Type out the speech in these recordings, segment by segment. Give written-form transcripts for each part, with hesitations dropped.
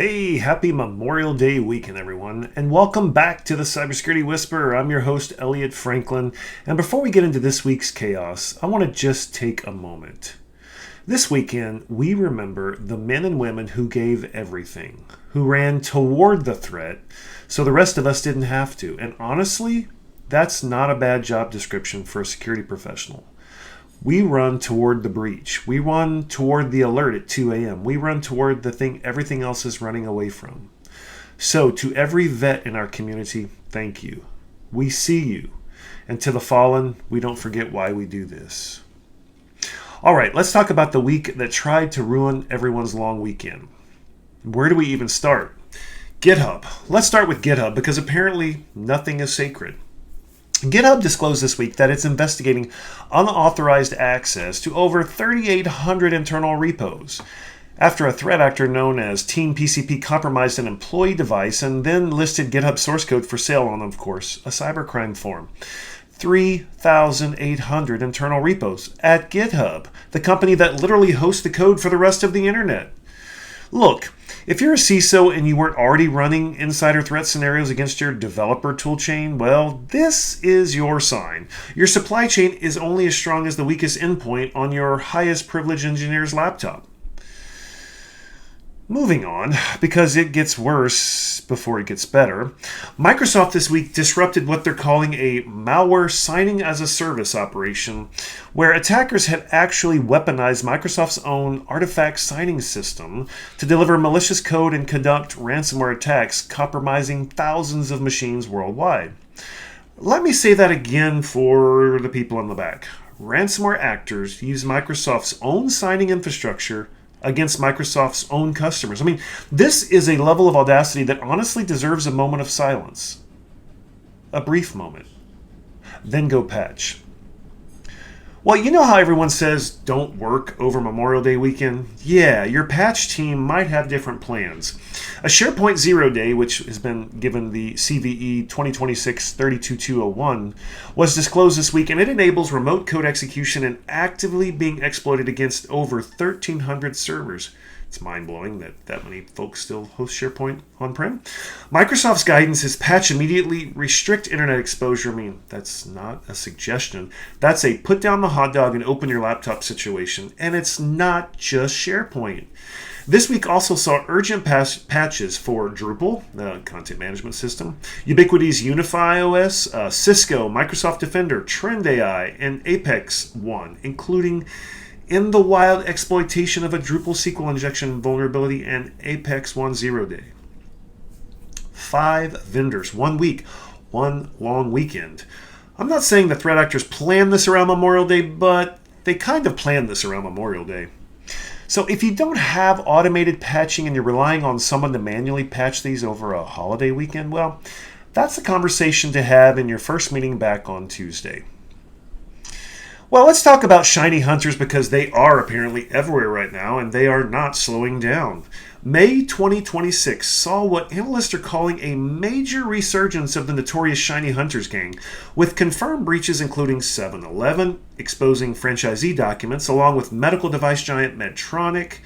Hey, happy Memorial Day weekend, everyone, and welcome back to the Cybersecurity Whisperer. I'm your host, Elliott Franklin, and before we get into this week's chaos, I want to just take a moment. This weekend, we remember the men and women who gave everything, who ran toward the threat, so the rest of us didn't have to. And honestly, that's not a bad job description for a security professional. We run toward the breach. We run toward the alert at 2 a.m. We run toward the thing everything else is running away from. So to every vet in our community, thank you. We see you. And to the fallen, we don't forget why we do this. All right, let's talk about the week that tried to ruin everyone's long weekend. Where do we even start? GitHub. Let's start with GitHub because apparently nothing is sacred. GitHub disclosed this week that it's investigating unauthorized access to over 3,800 internal repos after a threat actor known as TeamPCP compromised an employee device and then listed GitHub source code for sale on, of course, a cybercrime forum. 3,800 internal repos at GitHub, the company that literally hosts the code for the rest of the internet. Look, if you're a CISO and you weren't already running insider threat scenarios against your developer toolchain, well, this is your sign. Your supply chain is only as strong as the weakest endpoint on your highest privileged engineer's laptop. Moving on, because it gets worse before it gets better, Microsoft this week disrupted what they're calling a malware signing as a service operation, where attackers had actually weaponized Microsoft's own artifact signing system to deliver malicious code and conduct ransomware attacks, compromising thousands of machines worldwide. Let me say that again for the people in the back. Ransomware actors use Microsoft's own signing infrastructure against Microsoft's own customers. I mean, this is a level of audacity that honestly deserves a moment of silence. A brief moment. Then go patch. Well, you know how everyone says don't work over Memorial Day weekend? Yeah, your patch team might have different plans. A SharePoint 0 Day, which has been given the CVE 2026-32201, was disclosed this week, and it enables remote code execution and actively being exploited against over 1,300 servers. It's mind-blowing that many folks still host SharePoint on-prem. Microsoft's guidance is patch immediately, restrict internet exposure. I mean, that's not a suggestion. That's a put down the hot dog and open your laptop situation. And it's not just SharePoint. This week also saw urgent patches for Drupal, the content management system, Ubiquiti's Unify OS, Cisco, Microsoft Defender, TrendAI, and Apex One, including in the wild exploitation of a Drupal SQL injection vulnerability and Apex 1 0 Day. 5 vendors, 1 week, 1 long weekend. I'm not saying the threat actors planned this around Memorial Day, but they kind of planned this around Memorial Day. So if you don't have automated patching and you're relying on someone to manually patch these over a holiday weekend, well, that's a conversation to have in your first meeting back on Tuesday. Well, let's talk about ShinyHunters because they are apparently everywhere right now and they are not slowing down. May 2026 saw what analysts are calling a major resurgence of the notorious ShinyHunters gang, with confirmed breaches including 7-Eleven, exposing franchisee documents, along with medical device giant Medtronic,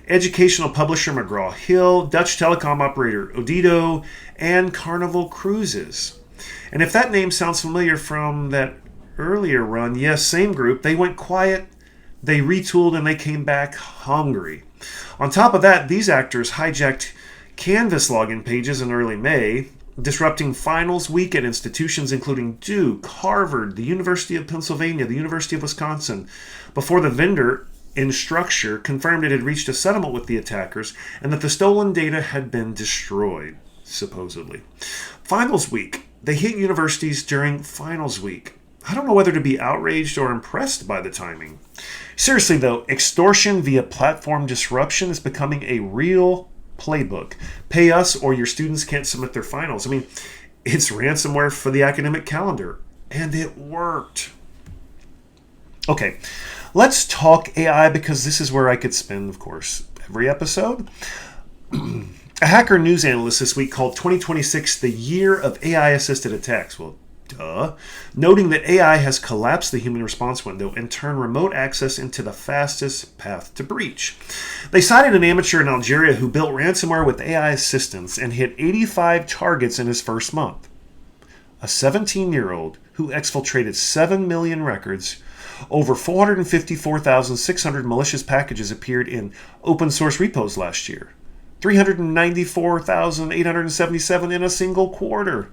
educational publisher McGraw Hill, Dutch telecom operator Odido, and Carnival Cruises. And if that name sounds familiar from that earlier run, yes, same group, they went quiet, they retooled, and they came back hungry. On top of that, these actors hijacked Canvas login pages in early May, disrupting finals week at institutions including Duke, Harvard, the University of Pennsylvania, the University of Wisconsin, before the vendor Instructure confirmed it had reached a settlement with the attackers and that the stolen data had been destroyed, supposedly. Finals week. They hit universities during finals week. I don't know whether to be outraged or impressed by the timing. Seriously though, extortion via platform disruption is becoming a real playbook. Pay us or your students can't submit their finals. I mean, it's ransomware for the academic calendar. And it worked. Okay, let's talk AI because this is where I could spend, of course, every episode. A hacker news analyst this week called 2026 the year of AI-assisted attacks. Well, duh, noting that AI has collapsed the human response window and turned remote access into the fastest path to breach. They cited an amateur in Algeria who built ransomware with AI assistance and hit 85 targets in his first month. A 17-year-old who exfiltrated 7 million records, over 454,600 malicious packages appeared in open source repos last year. 394,877 in a single quarter.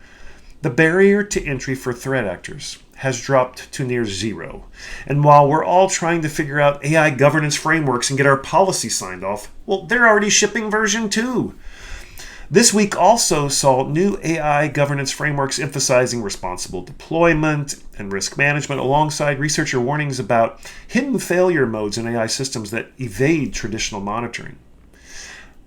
The barrier to entry for threat actors has dropped to near zero. And while we're all trying to figure out AI governance frameworks and get our policy signed off, well, they're already shipping version 2. This week also saw new AI governance frameworks emphasizing responsible deployment and risk management alongside researcher warnings about hidden failure modes in AI systems that evade traditional monitoring.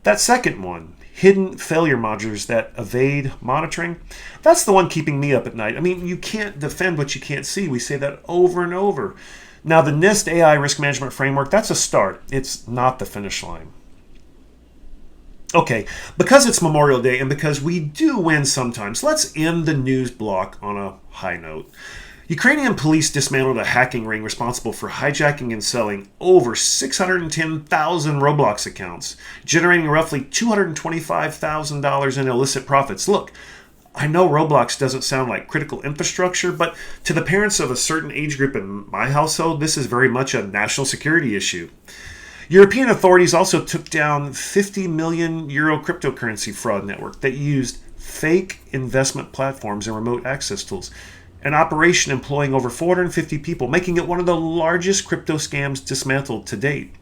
That second one, hidden failure modules that evade monitoring, that's the one keeping me up at night. I mean, you can't defend what you can't see. We say that over and over. Now, the NIST AI Risk Management Framework, that's a start. It's not the finish line. Okay, because it's Memorial Day and because we do win sometimes, let's end the news block on a high note. Ukrainian police dismantled a hacking ring responsible for hijacking and selling over 610,000 Roblox accounts, generating roughly $225,000 in illicit profits. Look, I know Roblox doesn't sound like critical infrastructure, but to the parents of a certain age group in my household, this is very much a national security issue. European authorities also took down 50 million euro cryptocurrency fraud network that used fake investment platforms and remote access tools. An operation employing over 450 people, making it one of the largest crypto scams dismantled to date.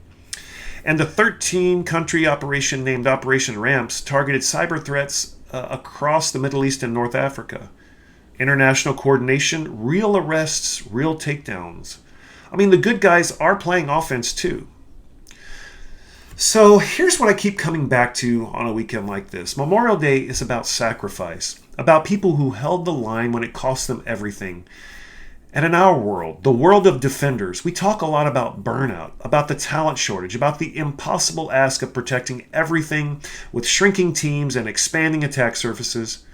And the 13-country operation named Operation Ramps targeted cyber threats across the Middle East and North Africa. International coordination, real arrests, real takedowns. I mean, the good guys are playing offense too. So here's what I keep coming back to on a weekend like this. Memorial Day is about sacrifice, about people who held the line when it cost them everything. And in our world, the world of defenders, we talk a lot about burnout, about the talent shortage, about the impossible ask of protecting everything with shrinking teams and expanding attack surfaces.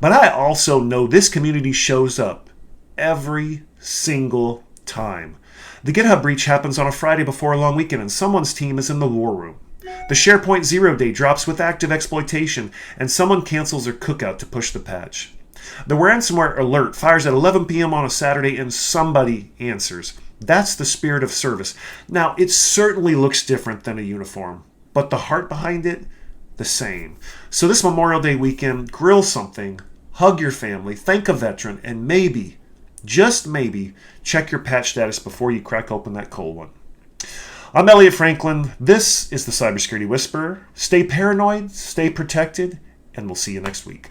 But I also know this community shows up every single time. The GitHub breach happens on a Friday before a long weekend and someone's team is in the war room. The SharePoint 0 day drops with active exploitation and someone cancels their cookout to push the patch. The ransomware alert fires at 11 p.m. on a Saturday and somebody answers. That's the spirit of service. Now, it certainly looks different than a uniform, but the heart behind it, the same. So this Memorial Day weekend, grill something, hug your family, thank a veteran, and maybe, just maybe, check your patch status before you crack open that cold one. I'm Elliott Franklin. This is the Cybersecurity Whisperer. Stay paranoid, stay protected, and we'll see you next week.